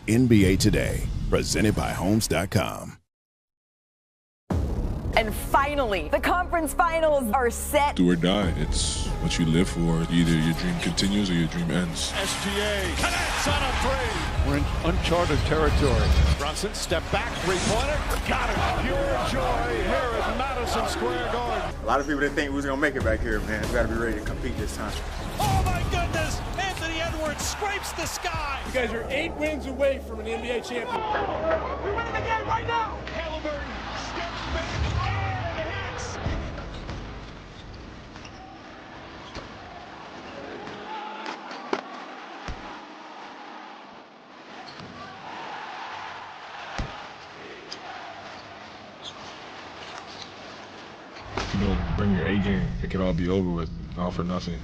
NBA Today, presented by Homes.com. And finally, the conference finals are set. Do or die. It's what you live for. Either your dream continues or your dream ends. SGA connects on a three. We're in uncharted territory. Brunson, step back, three-pointer. Got it. Pure joy here at Madison Square Garden. A lot of people didn't think we was going to make it back here, man. We got to be ready to compete this time. Oh, my goodness. Anthony Edwards scrapes the sky. You guys are 8 wins away from an NBA champion. We're winning the game right now. Halliburton steps back and hits. Bring your A game. It could all be over with, all for nothing.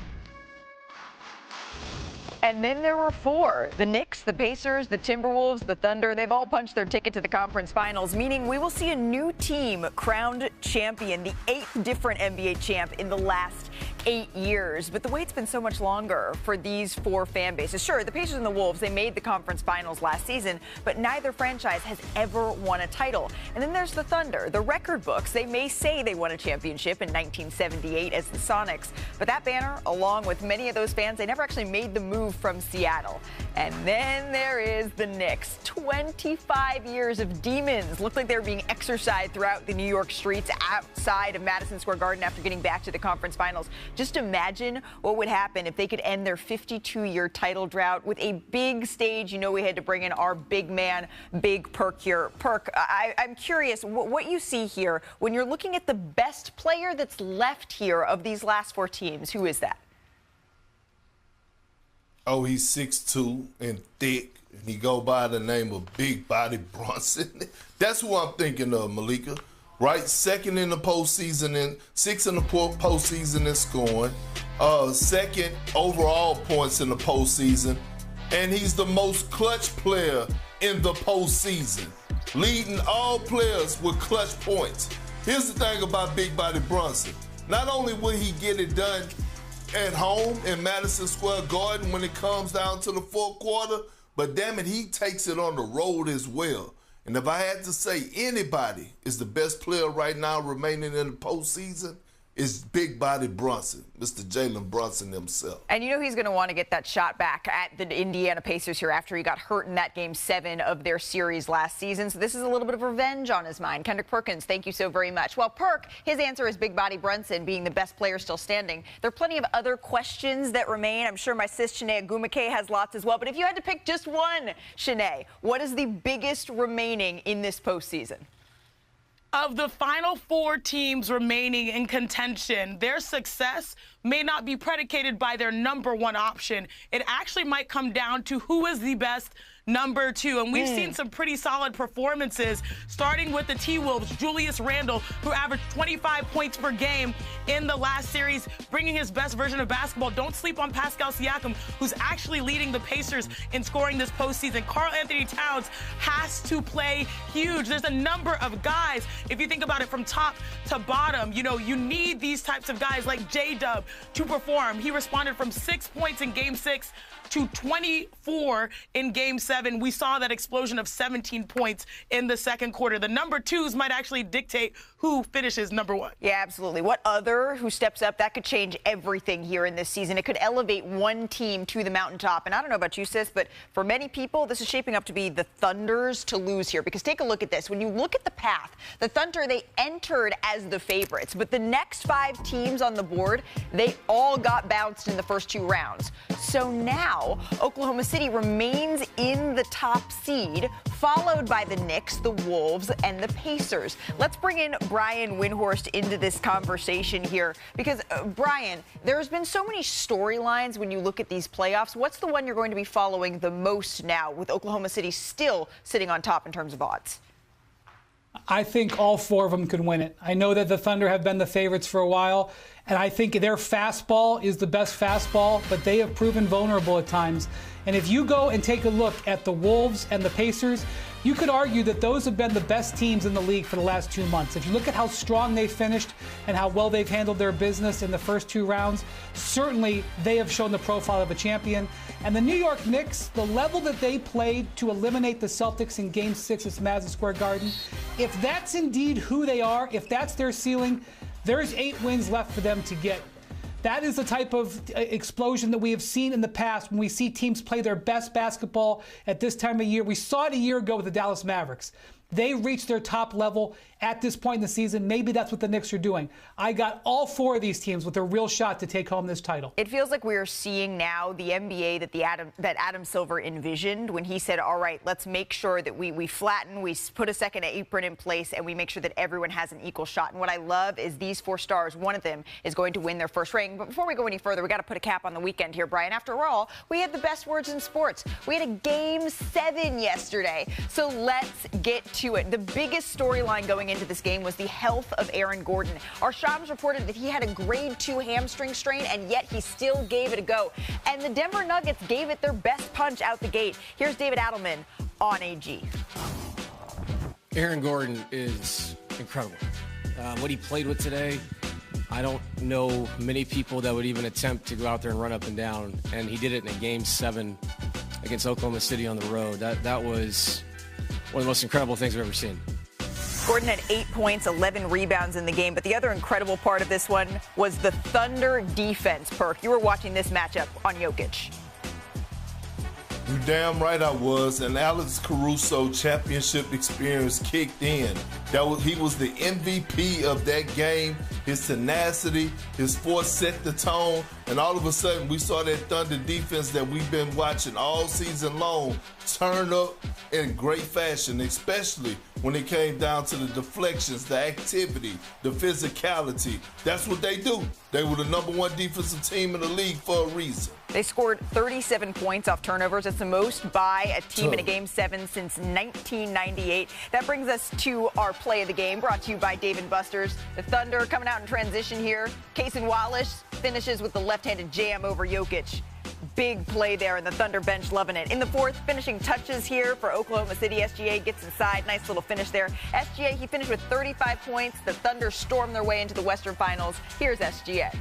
And then there were 4. The Knicks, the Pacers, the Timberwolves, the Thunder. They've all punched their ticket to the conference finals, meaning we will see a new team crowned champion, the 8th different NBA champ in the last 8 years. But the wait's been so much longer for these 4 fan bases. Sure, the Pacers and the Wolves, they made the conference finals last season, but neither franchise has ever won a title. And then there's the Thunder. The record books, they may say they won a championship in 1978 as the Sonics, but that banner, along with many of those fans, they never actually made the move from Seattle. And then there is the Knicks. 25 years of demons. Looked like they were being exercised throughout the New York streets outside of Madison Square Garden after getting back to the conference finals. Just imagine what would happen if they could end their 52-year title drought with a big stage. You know, we had to bring in our big man, Big Perk here. Perk, I'm curious what you see here when you're looking at the best player that's left here of these last 4 teams. Who is that? Oh, he's 6'2" and thick, and he go by the name of Big Body Brunson. That's who I'm thinking of, Malika. Right, second in the postseason and 6th in the postseason in scoring, second overall points in the postseason, and he's the most clutch player in the postseason, leading all players with clutch points. Here's the thing about Big Body Brunson. Not only will he get it done at home in Madison Square Garden when it comes down to the fourth quarter, but damn it, he takes it on the road as well. And if I had to say anybody is the best player right now remaining in the postseason, it's Big Body Brunson, Mr. Jalen Brunson himself. And you know he's going to want to get that shot back at the Indiana Pacers here after he got hurt in that Game 7 of their series last season. So this is a little bit of revenge on his mind. Kendrick Perkins, thank you so very much. Well, Perk, his answer is Big Body Brunson being the best player still standing. There are plenty of other questions that remain. I'm sure my sis, Shanae Agumake, has lots as well. But if you had to pick just one, Shanae, what is the biggest remaining in this postseason? Of the final 4 teams remaining in contention, their success may not be predicated by their number 1 option. It actually might come down to who is the best number 2. And we've seen some pretty solid performances, starting with the T-Wolves, Julius Randle, who averaged 25 points per game in the last series, bringing his best version of basketball. Don't sleep on Pascal Siakam, who's actually leading the Pacers in scoring this postseason. Karl Anthony Towns has to play huge. There's a number of guys, if you think about it from top to bottom, you know, you need these types of guys like J-Dub to perform. He responded from 6 points in Game 6 to 24 in Game 7. We saw that explosion of 17 points in the second quarter. The number 2s might actually dictate who finishes number 1. Yeah, absolutely. What other who steps up? That could change everything here in this season. It could elevate one team to the mountaintop. And I don't know about you, sis, but for many people, this is shaping up to be the Thunder's to lose here. Because take a look at this. When you look at the path, the Thunder, they entered as the favorites. But the next 5 teams on the board, they all got bounced in the first 2 rounds. So now Oklahoma City remains in the top seed, followed by the Knicks, the Wolves, and the Pacers. Let's bring in Brian Windhorst into this conversation here because, Brian, there's been so many storylines when you look at these playoffs. What's the one you're going to be following the most now with Oklahoma City still sitting on top in terms of odds? I think all 4 of them could win it. I know that the Thunder have been the favorites for a while, And I think their fastball is the best fastball, but they have proven vulnerable at times. And if you go and take a look at the Wolves and the Pacers, you could argue that those have been the best teams in the league for the last 2 months. If you look at how strong they finished and how well they've handled their business in the first 2 rounds, certainly they have shown the profile of a champion. And the New York Knicks, the level that they played to eliminate the Celtics in Game 6 at Madison Square Garden, if that's indeed who they are, if that's their ceiling, there's 8 wins left for them to get. That is the type of explosion that we have seen in the past when we see teams play their best basketball at this time of year. We saw it a year ago with the Dallas Mavericks. They reached their top level at this point in the season. Maybe that's what the Knicks are doing. I got all 4 of these teams with a real shot to take home this title. It feels like we are seeing now the NBA that Adam Silver envisioned when he said, all right, let's make sure that we flatten, we put a second apron in place, and we make sure that everyone has an equal shot. And what I love is these 4 stars, one of them is going to win their first ring. But before we go any further, we got to put a cap on the weekend here, Brian. After all, we had the best words in sports. We had a Game 7 yesterday. So let's get to it. The biggest storyline going into this game was the health of Aaron Gordon. Our Shams reported that he had a grade 2 hamstring strain, and yet he still gave it a go. And the Denver Nuggets gave it their best punch out the gate. Here's David Adelman on AG. Aaron Gordon is incredible. What he played with today, I don't know many people that would even attempt to go out there and run up and down, and he did it in a Game 7 against Oklahoma City on the road. That was one of the most incredible things I've ever seen. Gordon had 8 points, 11 rebounds in the game, but the other incredible part of this one was the Thunder defense. Perk, you were watching this matchup on Jokic. You damn right I was, and Alex Caruso championship experience kicked in. He was the MVP of that game. His tenacity, his force set the tone, and all of a sudden we saw that Thunder defense that we've been watching all season long turn up in great fashion, especially when it came down to the deflections, the activity, the physicality. That's what they do. They were the #1 defensive team in the league for a reason. They scored 37 points off turnovers. It's the most by a team in a Game 7 since 1998. That brings us to our play of the game, brought to you by Dave & Buster's. The Thunder coming out in transition here. Cason Wallace finishes with the left-handed jam over Jokic. Big play there, and the Thunder bench loving it. In the 4th, finishing touches here for Oklahoma City. SGA gets inside. Nice little finish there. SGA, he finished with 35 points. The Thunder stormed their way into the Western Finals. Here's SGA.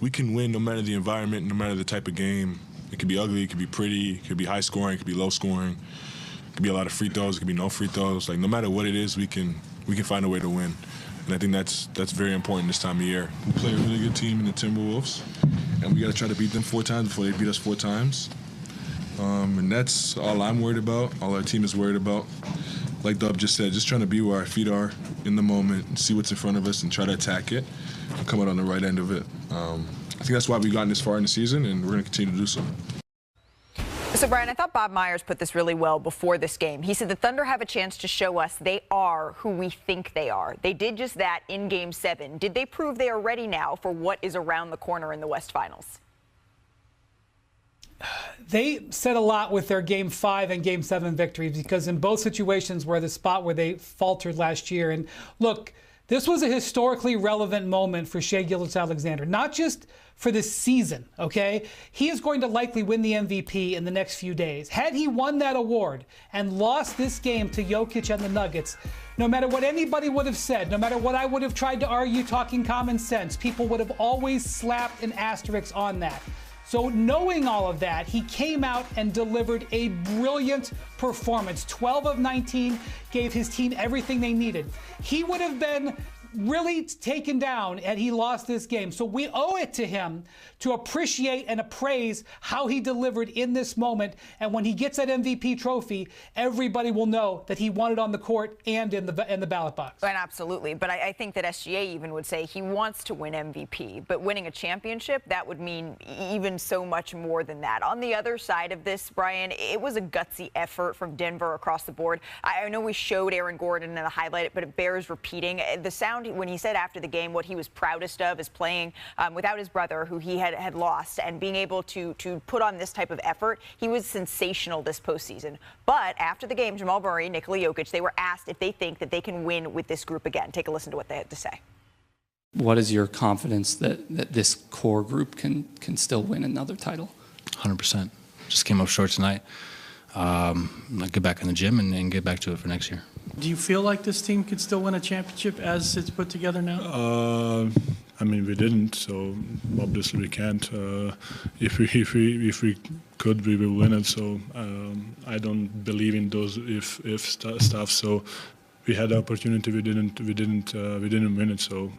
We can win no matter the environment, no matter the type of game. It could be ugly, it could be pretty, it could be high scoring, it could be low scoring. It could be a lot of free throws, it could be no free throws. Like, no matter what it is, we can find a way to win. And I think that's very important this time of year. We play a really good team in the Timberwolves, and we got to try to beat them 4 times before they beat us 4 times. And that's all I'm worried about, all our team is worried about. Like Dub just said, just trying to be where our feet are in the moment and see what's in front of us and try to attack it and come out on the right end of it. I think that's why we've gotten this far in the season, and we're going to continue to do so. So, Brian, I thought Bob Myers put this really well before this game. He said the Thunder have a chance to show us they are who we think they are. They did just that in Game 7. Did they prove they are ready now for what is around the corner in the West Finals? They said a lot with their Game 5 and Game 7 victories, because in both situations were the spot where they faltered last year. And look, this was a historically relevant moment for Shai Gilgeous-Alexander, not just for this season, okay? He is going to likely win the MVP in the next few days. Had he won that award and lost this game to Jokic and the Nuggets, no matter what anybody would have said, no matter what I would have tried to argue talking common sense, people would have always slapped an asterisk on that. So knowing all of that, he came out and delivered a brilliant performance. 12 of 19, gave his team everything they needed. He would have been really taken down had he lost this game. So we owe it to him to appreciate and appraise how he delivered in this moment. And when he gets that MVP trophy, everybody will know that he won it on the court and in the ballot box. And absolutely. But I think that SGA even would say he wants to win MVP. But winning a championship, that would mean even so much more than that. On the other side of this, Brian, it was a gutsy effort from Denver across the board. I know we showed Aaron Gordon in the highlight, but it bears repeating. The sound when he said after the game what he was proudest of is playing without his brother, who he had lost, and being able to put on this type of effort. He was sensational this postseason. But after the game, Jamal Murray, Nikola Jokic, they were asked if they think that they can win with this group again. Take a listen to what they had to say. What is your confidence that this core group can still win another title? 100%. Just came up short tonight. I'll get back in the gym and get back to it for next year. Do you feel like this team could still win a championship as it's put together now? I mean, we didn't, so obviously we can't. If we could, we will win it. So I don't believe in those if stuff. So we had the opportunity, we didn't win it. So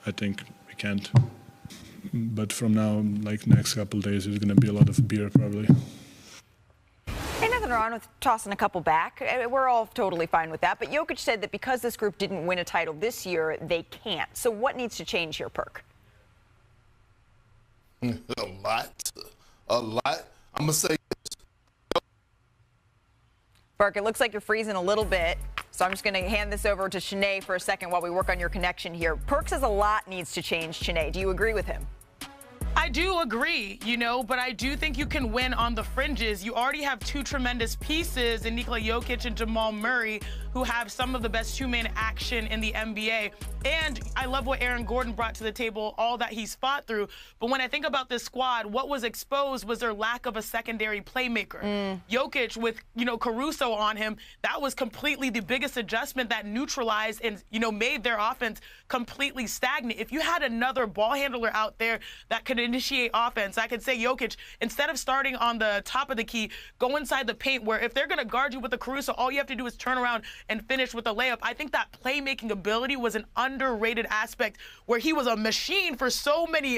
I think we can't. But from now, like next couple of days, there's going to be a lot of beer probably. Ain't nothing wrong with tossing a couple back. We're all totally fine with that. But Jokic said that because this group didn't win a title this year, they can't. So what needs to change here, Perk? A lot. I'm going to say this. Perk, it looks like you're freezing a little bit. So I'm just going to hand this over to Shanae for a second while we work on your connection here. Perk says a lot needs to change, Shanae. Do you agree with him? I do agree, but I do think you can win on the fringes. You already have two tremendous pieces in Nikola Jokic and Jamal Murray, who have some of the best two-man action in the NBA. And I love what Aaron Gordon brought to the table, all that he's fought through. But when I think about this squad, what was exposed was their lack of a secondary playmaker. Jokic with, Caruso on him, that was completely the biggest adjustment that neutralized and, made their offense completely stagnant. If you had another ball handler out there that could initiate offense, I could say Jokic, instead of starting on the top of the key, go inside the paint where if they're going to guard you with the Caruso, all you have to do is turn around and finish with a layup. I think that playmaking ability was an underrated aspect where he was a machine for so many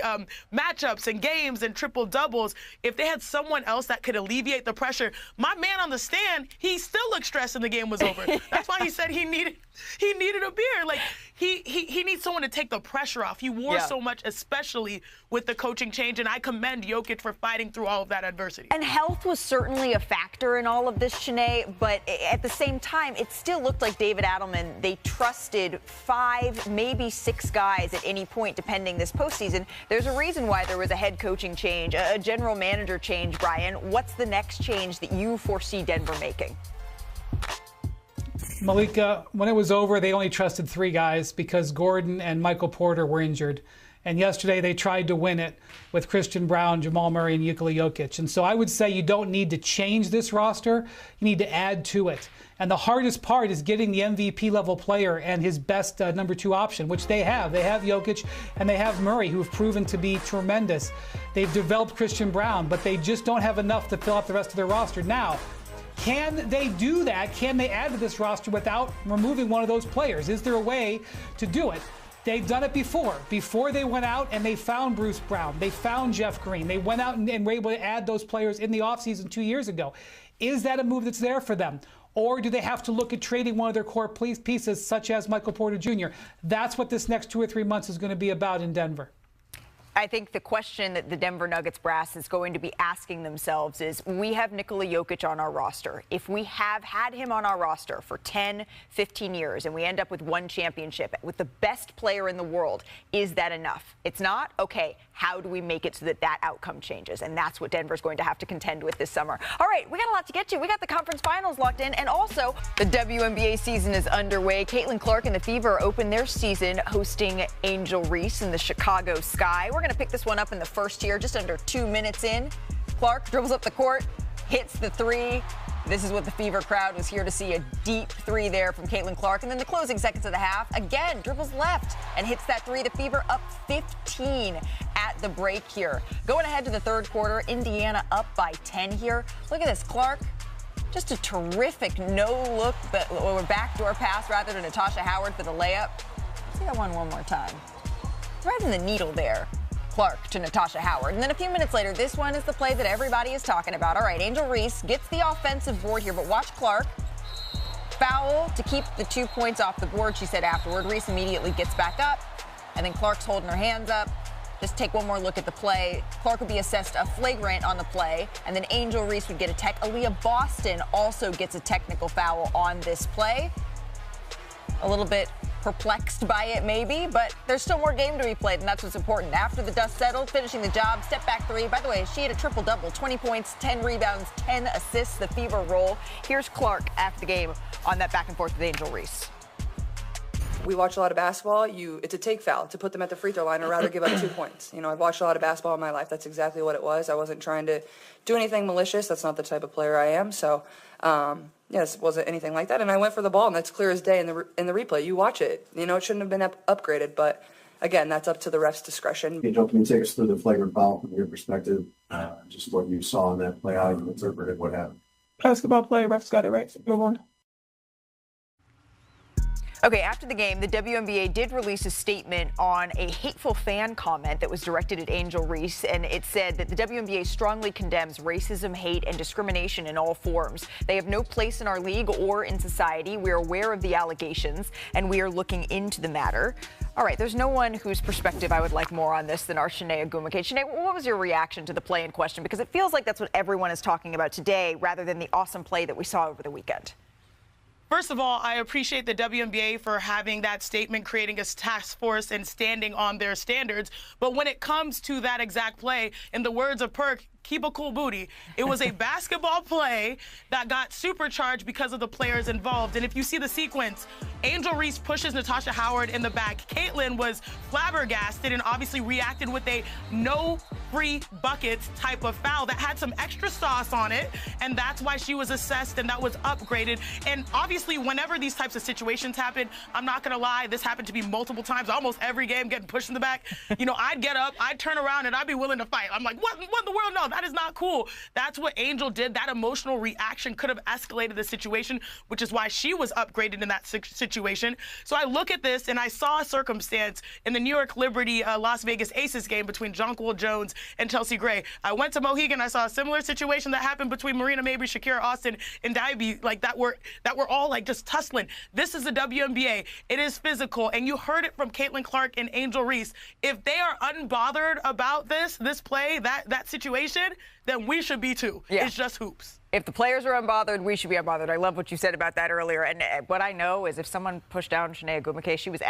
matchups and games and triple doubles. If they had someone else that could alleviate the pressure, my man on the stand, he still looked stressed when the game was over. That's why he said he needed a beer. Like he needs someone to take the pressure off. He wore so much, especially with the coaching change, and I commend Jokic for fighting through all of that adversity. And health was certainly a factor in all of this, Shanae, but at the same time, it still looked like David Adelman, they trusted 5, maybe 6 guys at any point, depending this postseason. There's a reason why there was a head coaching change, a general manager change, Brian. What's the next change that you foresee Denver making? Malika, when it was over, they only trusted 3 guys because Gordon and Michael Porter were injured. And yesterday they tried to win it with Christian Braun, Jamal Murray, and Nikola Jokic. And so I would say you don't need to change this roster. You need to add to it. And the hardest part is getting the MVP level player and his best number 2 option, which they have. They have Jokic and they have Murray, who have proven to be tremendous. They've developed Christian Braun, but they just don't have enough to fill out the rest of their roster. Now, can they do that? Can they add to this roster without removing one of those players? Is there a way to do it? They've done it before. Before they went out and they found Bruce Brown. They found Jeff Green. They went out and were able to add those players in the offseason 2 years ago. Is that a move that's there for them? Or do they have to look at trading one of their core pieces, such as Michael Porter Jr.? That's what this next 2 or 3 months is going to be about in Denver. I think the question that the Denver Nuggets brass is going to be asking themselves is, we have Nikola Jokic on our roster. If we have had him on our roster for 10, 15 years and we end up with 1 championship with the best player in the world, is that enough? It's not? Okay, how do we make it so that that outcome changes? And that's what Denver's going to have to contend with this summer. All right, we got a lot to get to. We got the conference finals locked in, and also the WNBA season is underway. Caitlin Clark and the Fever open their season hosting Angel Reese in the Chicago Sky. We're going to pick this one up in the first here, just under 2 minutes in. Clark dribbles up the court, hits the 3. This is what the Fever crowd was here to see, a deep 3 there from Caitlin Clark. And then the closing seconds of the half, again, dribbles left and hits that 3. The Fever up 15 at the break here. Going ahead to the third quarter, Indiana up by 10 here. Look at this, Clark. Just a terrific no-look, or backdoor pass rather to Natasha Howard for the layup. Let's see that one more time. Right in the needle there. Clark to Natasha Howard. And then a few minutes later, this one is the play that everybody is talking about. All right, Angel Reese gets the offensive board here, but watch Clark. Foul to keep the 2 points off the board, she said afterward. Reese immediately gets back up, and then Clark's holding her hands up. Just take one more look at the play. Clark would be assessed a flagrant on the play, and then Angel Reese would get a tech. Aaliyah Boston also gets a technical foul on this play. A little bit perplexed by it maybe, but there's still more game to be played, and that's what's important. After the dust settled, finishing the job, step back 3. By the way, she had a triple-double, 20 points, 10 rebounds, 10 assists, the Fever roll. Here's Clark after the game on that back and forth with Angel Reese. we watch a lot of basketball. It's a take foul to put them at the free throw line. I'd rather give up 2 points. You know, I've watched a lot of basketball in my life. That's exactly what it was. I wasn't trying to do anything malicious. That's not the type of player I am. So, yes, it wasn't anything like that. And I went for the ball, and that's clear as day in the replay. You watch it. You know, it shouldn't have been upgraded, but again, that's up to the ref's discretion. Hey, Joe, can you take us through the flagrant foul from your perspective? Just what you saw in that play, how you interpreted what happened. Basketball play, refs got it right. Move on. Okay, after the game, the WNBA did release a statement on a hateful fan comment that was directed at Angel Reese, and it said that the WNBA strongly condemns racism, hate, and discrimination in all forms. They have no place in our league or in society. We are aware of the allegations, and we are looking into the matter. All right, there's no one whose perspective I would like more on this than our Chiney Ogwumike. Chiney, what was your reaction to the play in question? Because it feels like that's what everyone is talking about today, rather than the awesome play that we saw over the weekend. First of all, I appreciate the WNBA for having that statement, creating a task force and standing on their standards. But when it comes to that exact play, in the words of Perk, keep a cool booty. It was a basketball play that got supercharged because of the players involved. And if you see the sequence, Angel Reese pushes Natasha Howard in the back. Caitlin was flabbergasted and obviously reacted with a no free buckets type of foul that had some extra sauce on it. And that's why she was assessed and that was upgraded. And obviously, whenever these types of situations happen, I'm not going to lie, this happened to me multiple times, almost every game, getting pushed in the back. You know, I'd get up, I'd turn around, and I'd be willing to fight. I'm like, what in the world? No, that is not cool. That's what Angel did. That emotional reaction could have escalated the situation, which is why she was upgraded in that situation. So I look at this, and I saw a circumstance in the New York Liberty Las Vegas Aces game between Jonquil Jones and Chelsea Gray. I went to Mohegan. I saw a similar situation that happened between Marina Mabrey, Shakira Austin, and Diaby, like that were all like just tussling. This is the WNBA. It is physical, and you heard it from Caitlin Clark and Angel Reese. If they are unbothered about this play, that situation, then we should be too. Yeah. It's just hoops. If the players are unbothered, we should be unbothered. I love what you said about that earlier. And what I know is if someone pushed down Chiney Ogwumike, she was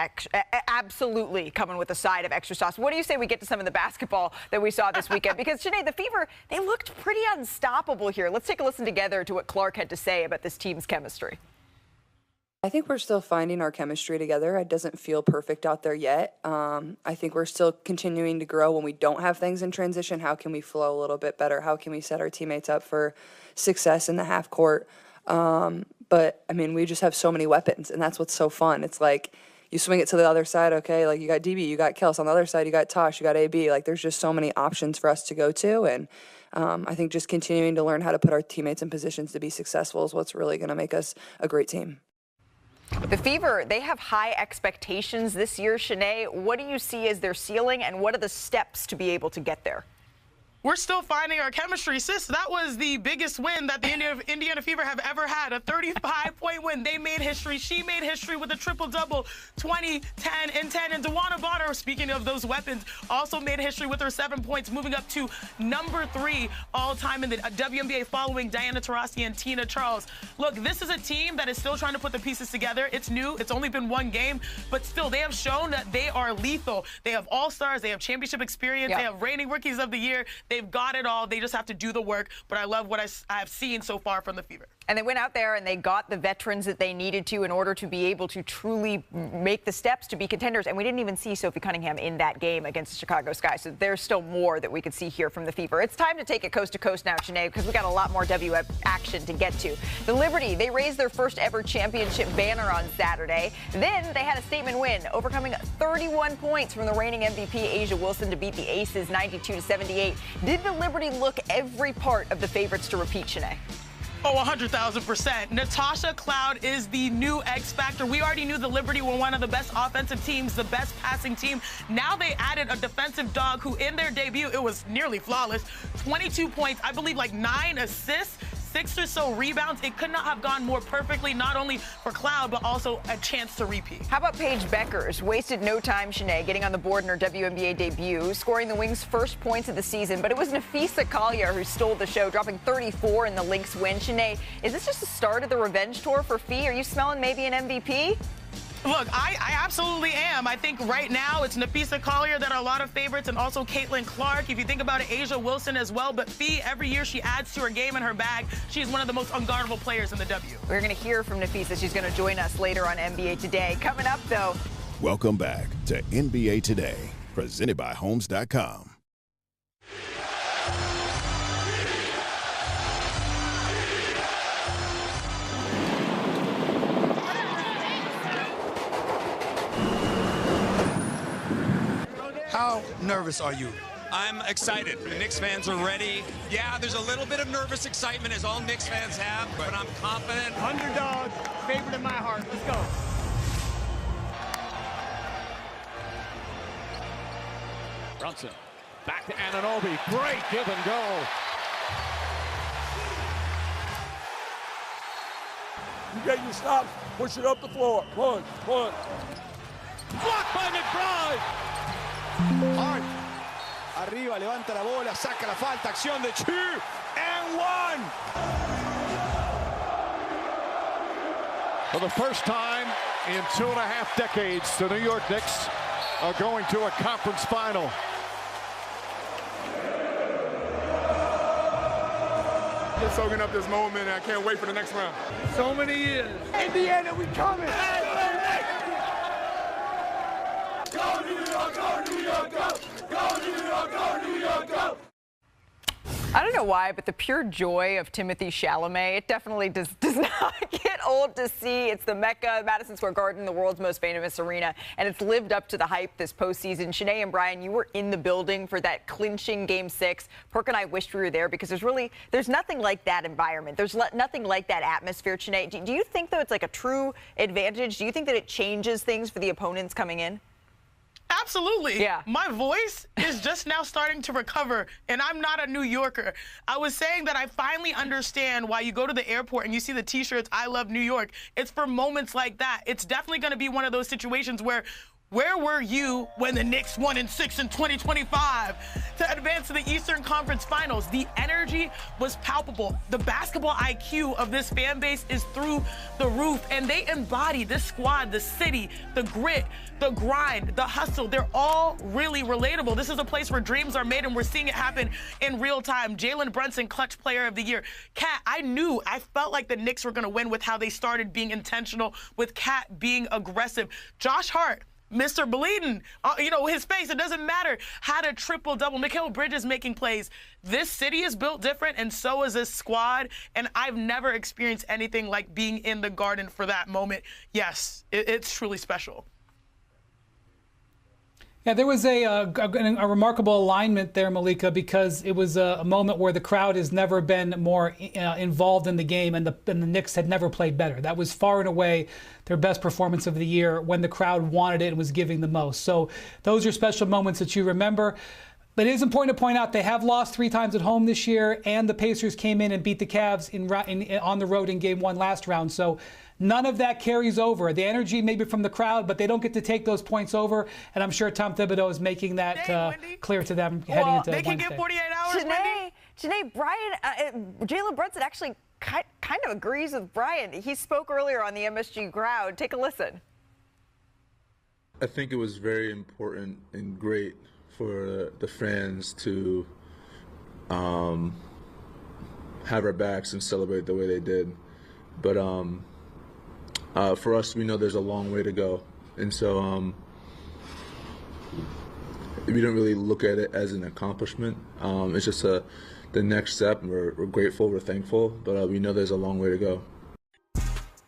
absolutely coming with a side of extra sauce. What do you say we get to some of the basketball that we saw this weekend? Because, Chiney, the Fever, they looked pretty unstoppable here. Let's take a listen together to what Clark had to say about this team's chemistry. I think we're still finding our chemistry together. It doesn't feel perfect out there yet. I think we're still continuing to grow when we don't have things in transition. How can we flow a little bit better? How can we set our teammates up for success in the half court? But, I mean, we just have so many weapons, and that's what's so fun. It's like you swing it to the other side, okay, like you got DB, you got Kels. On the other side, you got Tosh, you got AB. Like there's just so many options for us to go to, and I think just continuing to learn how to put our teammates in positions to be successful is what's really going to make us a great team. The Fever, they have high expectations this year. Chiney, what do you see as their ceiling, and what are the steps to be able to get there? We're still finding our chemistry. Sis, that was the biggest win that the Indiana Fever have ever had, a 35-point win. They made history. She made history with a triple-double, 20, 10, and 10. And DeWanna Bonner, speaking of those weapons, also made history with her 7 points, moving up to number 3 all-time in the WNBA following Diana Taurasi and Tina Charles. Look, this is a team that is still trying to put the pieces together. It's new. It's only been one game, but still, they have shown that they are lethal. They have all-stars. They have championship experience. Yep. They have reigning rookies of the year. They've got it all. They just have to do the work. But I love what I have seen so far from the Fever. And they went out there and they got the veterans that they needed to in order to be able to truly make the steps to be contenders. And we didn't even see Sophie Cunningham in that game against the Chicago Sky. So there's still more that we could see here from the Fever. It's time to take it coast to coast now, Chiney, because we got a lot more WF action to get to. The Liberty, they raised their first ever championship banner on Saturday. Then they had a statement win, overcoming 31 points from the reigning MVP A'ja Wilson to beat the Aces 92-78. Did the Liberty look every part of the favorites to repeat, Chiney? Oh, 100,000%. Natasha Cloud is the new X Factor. We already knew the Liberty were one of the best offensive teams, the best passing team. Now they added a defensive dog who in their debut, it was nearly flawless. 22 points, I believe like 9 assists, 6 or so rebounds. It could not have gone more perfectly, not only for Cloud, but also a chance to repeat. How about Paige Beckers? Wasted no time, Chiney, getting on the board in her WNBA debut, scoring the Wings' first points of the season. But it was Napheesa Collier who stole the show, dropping 34 in the Lynx win. Chiney, is this just the start of the revenge tour for Fee? Are you smelling maybe an MVP? Look, I absolutely am. I think right now it's Napheesa Collier that are a lot of favorites, and also Caitlin Clark. If you think about it, A'ja Wilson as well. But Fee, every year she adds to her game and her bag. She's one of the most unguardable players in the W. We're going to hear from Napheesa. She's going to join us later on NBA Today. Coming up, though, Welcome back to NBA Today, presented by Homes.com. How nervous are you? I'm excited. The Knicks fans are ready. Yeah, there's a little bit of nervous excitement, as all Knicks fans have, but I'm confident. Underdog, favorite in my heart. Let's go. Brunson, back to Anunoby. Great give and go. You get your stops, push it up the floor. Punch. Blocked by McBride. Hart. Arriba, levanta la bola, saca la falta, acción de 2 and 1. For the first time in 2.5 decades, the New York Knicks are going to a conference final. Just soaking up this moment, and I can't wait for the next round. So many years. Indiana, we coming. Go New York, go New York, go! Go New York, go New York, go! I don't know why, but the pure joy of Timothée Chalamet, it definitely does not get old to see. It's the Mecca, Madison Square Garden, the world's most famous arena, and it's lived up to the hype this postseason. Shanae and Brian, you were in the building for that clinching Game 6. Perk and I wished we were there because there's nothing like that environment. There's nothing like that atmosphere. Shanae, do you think, though, it's like a true advantage? Do you think that it changes things for the opponents coming in? Absolutely. Yeah. My voice is just now starting to recover, and I'm not a New Yorker. I was saying that I finally understand why you go to the airport and you see the T-shirts, I love New York. It's for moments like that. It's definitely going to be one of those situations where were you when the Knicks won in 6 in 2025 to advance to the Eastern Conference Finals? The energy was palpable. The basketball IQ of this fan base is through the roof, and they embody this squad, the city, the grit, the grind, the hustle. They're all really relatable. This is a place where dreams are made, and we're seeing it happen in real time. Jalen Brunson, clutch player of the year. Cat, I felt like the Knicks were going to win with how they started being intentional, with Cat being aggressive. Josh Hart, Mr. Bleeding, his face, it doesn't matter. Had a triple-double. Mikal Bridges making plays. This city is built different, and so is this squad, and I've never experienced anything like being in the Garden for that moment. Yes, it's truly special. Yeah, there was a remarkable alignment there, Malika, because it was a moment where the crowd has never been more involved in the game, and the Knicks had never played better. That was far and away their best performance of the year when the crowd wanted it and was giving the most. So those are special moments that you remember. But it is important to point out they have lost 3 times at home this year, and the Pacers came in and beat the Cavs on the road in Game 1 last round. So none of that carries over. The energy maybe from the crowd, but they don't get to take those points over. And I'm sure Tom Thibodeau is making that clear to them heading into They can Wednesday. get 48 hours, Janae, Brian, Jalen Brunson actually kind of agrees with Brian. He spoke earlier on the MSG crowd. Take a listen. I think it was very important and great for the fans to have our backs and celebrate the way they did. But for us, we know there's a long way to go. And so we don't really look at it as an accomplishment. It's just the next step. We're grateful, we're thankful, but we know there's a long way to go.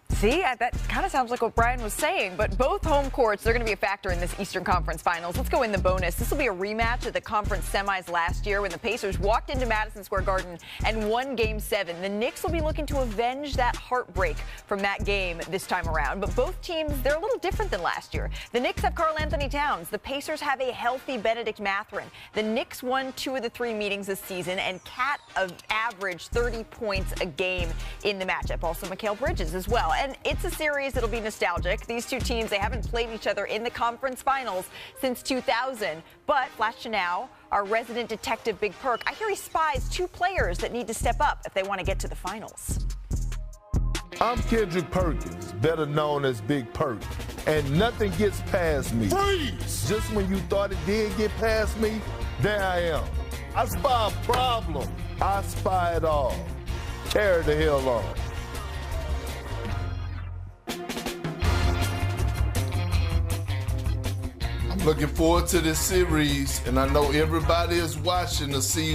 See, that kind of sounds like what Brian was saying, but both home courts, they're going to be a factor in this Eastern Conference Finals. Let's go in the bonus. This will be a rematch of the conference semis last year when the Pacers walked into Madison Square Garden and won Game 7. The Knicks will be looking to avenge that heartbreak from that game this time around, but both teams, they're a little different than last year. The Knicks have Karl-Anthony Towns. The Pacers have a healthy Benedict Mathurin. The Knicks won 2 of the 3 meetings this season, and Cat averaged 30 points a game in the matchup. Also, Mikal Bridges as well. And it's a series that'll be nostalgic. These two teams, they haven't played each other in the conference finals since 2000. But flash to now, our resident detective, Big Perk, I hear he spies 2 players that need to step up if they want to get to the finals. I'm Kendrick Perkins, better known as Big Perk, and nothing gets past me. Freeze! Just when you thought it did get past me, there I am. I spy a problem. I spy it all. Carry the hell on. Looking forward to this series, and I know everybody is watching to see,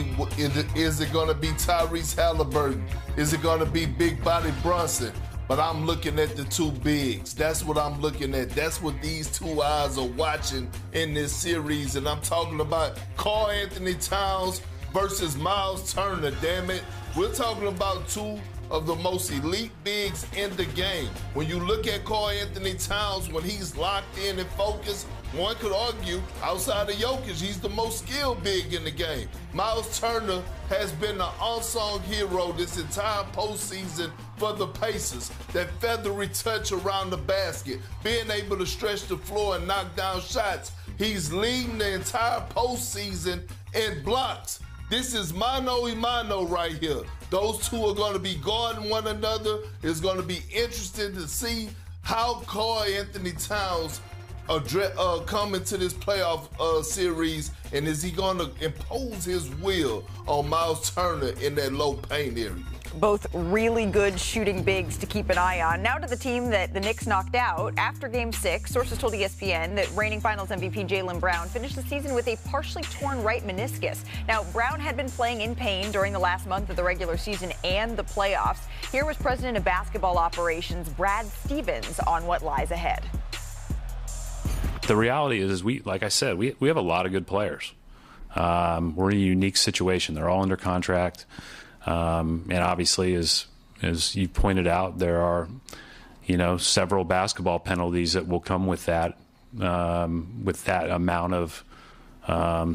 is it going to be Tyrese Halliburton? Is it going to be Big Body Brunson? But I'm looking at the two bigs. That's what I'm looking at. That's what these two eyes are watching in this series. And I'm talking about Karl Anthony Towns versus Miles Turner, damn it. We're talking about two of the most elite bigs in the game. When you look at Karl Anthony Towns, when he's locked in and focused, one could argue, outside of Jokic, he's the most skilled big in the game. Miles Turner has been an unsung hero this entire postseason for the Pacers. That feathery touch around the basket, being able to stretch the floor and knock down shots. He's leading the entire postseason in blocks. This is mano a mano right here. Those two are going to be guarding one another. It's going to be interesting to see how Karl Anthony Towns come into this playoff series, and is he going to impose his will on Miles Turner in that low paint area? Both really good shooting bigs to keep an eye on. Now to the team that the Knicks knocked out. After Game 6, sources told ESPN that reigning Finals MVP Jaylen Brown finished the season with a partially torn right meniscus. Now, Brown had been playing in pain during the last month of the regular season and the playoffs. Here was President of Basketball Operations Brad Stevens on what lies ahead. The reality is like I said, we have a lot of good players. We're in a unique situation. They're all under contract. And obviously, as you pointed out, there are, several basketball penalties that will come with that amount of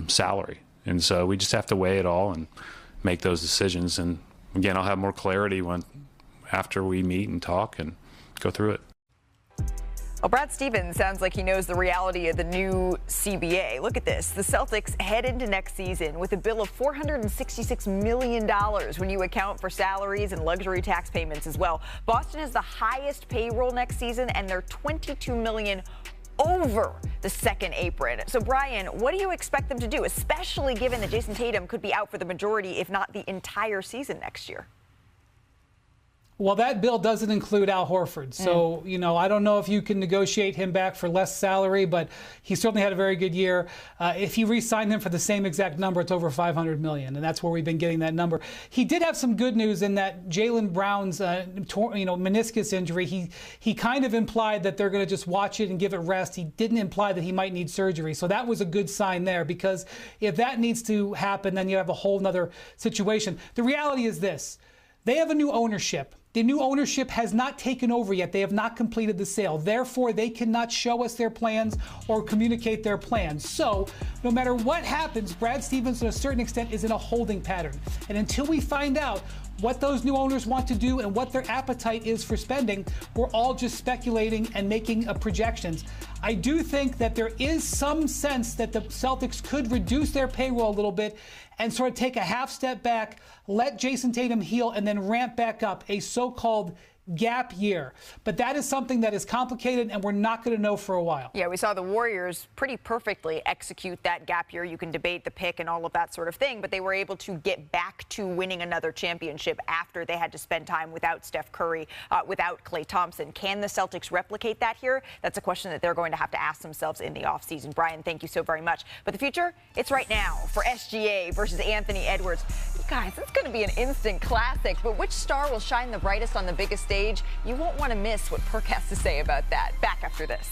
salary. And so we just have to weigh it all and make those decisions. And again, I'll have more clarity after we meet and talk and go through it. Well, Brad Stevens sounds like he knows the reality of the new CBA. Look at this. The Celtics head into next season with a bill of $466 million when you account for salaries and luxury tax payments as well. Boston has the highest payroll next season, and they're $22 million over the second apron. So, Brian, what do you expect them to do, especially given that Jason Tatum could be out for the majority, if not the entire season next year? Well, that bill doesn't include Al Horford. So, I don't know if you can negotiate him back for less salary, but he certainly had a very good year. If you re-signed him for the same exact number, it's over $500 million, and that's where we've been getting that number. He did have some good news in that Jaylen Brown's meniscus injury, he kind of implied that they're going to just watch it and give it rest. He didn't imply that he might need surgery. So that was a good sign there, because if that needs to happen, then you have a whole nother situation. The reality is this. They have a new ownership. The new ownership has not taken over yet. They have not completed the sale. Therefore, they cannot show us their plans or communicate their plans. So, no matter what happens, Brad Stevens, to a certain extent, is in a holding pattern. And until we find out what those new owners want to do and what their appetite is for spending, we're all just speculating and making projections. I do think that there is some sense that the Celtics could reduce their payroll a little bit and sort of take a half step back, let Jason Tatum heal, and then ramp back up, a so-called gap year. But that is something that is complicated, and we're not going to know for a while. Yeah, we saw the Warriors pretty perfectly execute that gap year. You can debate the pick and all of that sort of thing, but they were able to get back to winning another championship after they had to spend time without Steph Curry, without Klay Thompson. Can the Celtics replicate that here? That's a question that they're going to have to ask themselves in the offseason. Brian, thank you so very much. But the future, it's right now for SGA versus Anthony Edwards. Guys, it's going to be an instant classic, but which star will shine the brightest on the biggest stage? You won't want to miss what Perk has to say about that. Back after this.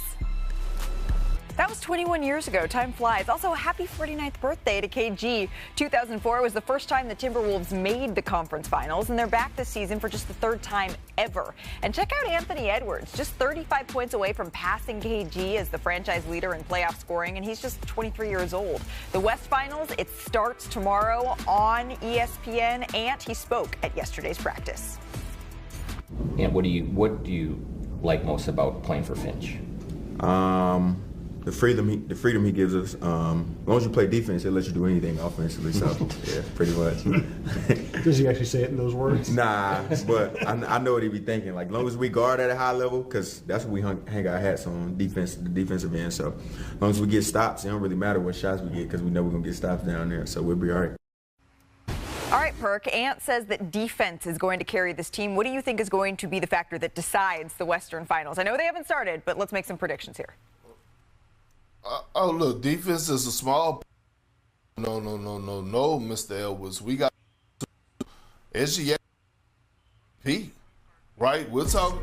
That was 21 years ago. Time flies. Also, happy 49th birthday to KG. 2004 was the first time the Timberwolves made the conference finals, and they're back this season for just the third time ever. And check out Anthony Edwards, just 35 points away from passing KG as the franchise leader in playoff scoring, and he's just 23 years old. The West Finals, it starts tomorrow on ESPN, and he spoke at yesterday's practice. And what do you like most about playing for Finch? The freedom he gives us. As long as you play defense, he'll let you do anything offensively. So yeah, pretty much. Does he actually say it in those words? Nah, but I know what he be thinking. Like, as long as we guard at a high level, because that's what we hang our hats on, the defensive end. So as long as we get stops, it don't really matter what shots we get, because we know we're gonna get stops down there. So we'll be all right. All right, Perk. Ant says that defense is going to carry this team. What do you think is going to be the factor that decides the Western Finals? I know they haven't started, but let's make some predictions here. Oh, look, defense is a small. No, Mr. Edwards. We got SGA, right? We'll talk.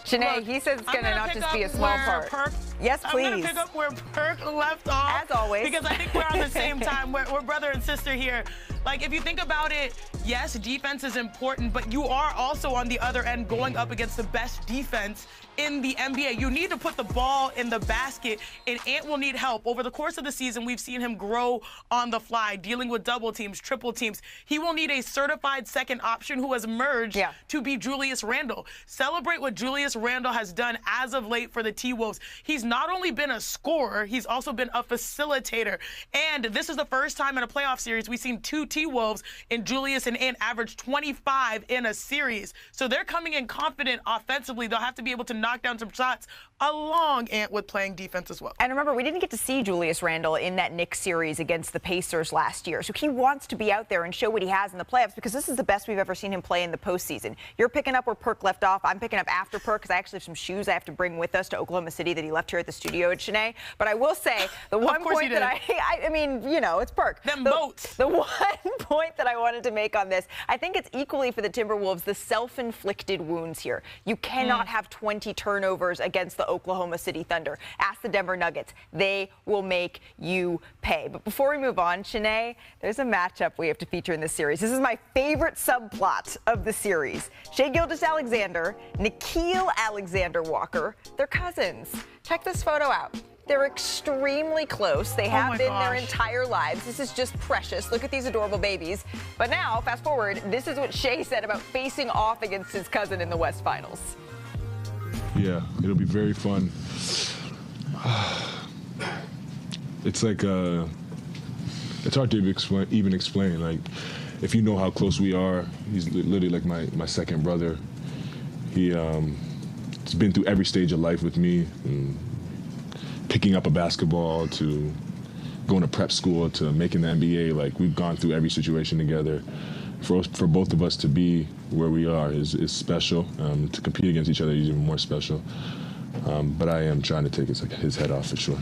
Shanae, he says it's going to not just be a small part. Yes, please. I'm going to pick up where Perk left off. As always. Because I think we're on the same time. We're brother and sister here. Like, if you think about it, yes, defense is important, but you are also on the other end going up against the best defense in the NBA. You need to put the ball in the basket, and Ant will need help. Over the course of the season, we've seen him grow on the fly, dealing with double teams, triple teams. He will need a certified second option who has merged to be Julius Randle. Celebrate what Julius Randle has done as of late for the T-Wolves. He's not only been a scorer, he's also been a facilitator. And this is the first time in a playoff series we've seen two T-Wolves in Julius and Ant average 25 in a series. So they're coming in confident offensively. They'll have to be able to knock down some shots along Ant with playing defense as well. And remember, we didn't get to see Julius Randle in that Knicks series against the Pacers last year. So he wants to be out there and show what he has in the playoffs because this is the best we've ever seen him play in the postseason. You're picking up where Perk left off. I'm picking up after Perk because I actually have some shoes I have to bring with us to Oklahoma City that he left here at the studio at Shanae. But I will say the one point that I mean, you know, it's Perk. Them boats. The one point that I wanted to make on this, I think it's equally for the Timberwolves, the self-inflicted wounds here. You cannot have 20 turnovers against the Oklahoma City Thunder. Ask the Denver Nuggets. They will make you pay. But before we move on, Shanae, there's a matchup we have to feature in this series. This is my favorite subplot of the series. Shai Gilgeous-Alexander, Nickeil Alexander-Walker, they're cousins. Check this photo out. They're extremely close. They have been their entire lives. This is just precious. Look at these adorable babies. But now, fast forward, this is what Shai said about facing off against his cousin in the West Finals. Yeah, it'll be very fun. It's like, it's hard to even explain. Like, if you know how close we are, he's literally like my second brother. He's been through every stage of life with me, from picking up a basketball to going to prep school to making the NBA. Like, we've gone through every situation together. For both of us to be where we are is special. To compete against each other is even more special. But I am trying to take his head off for sure.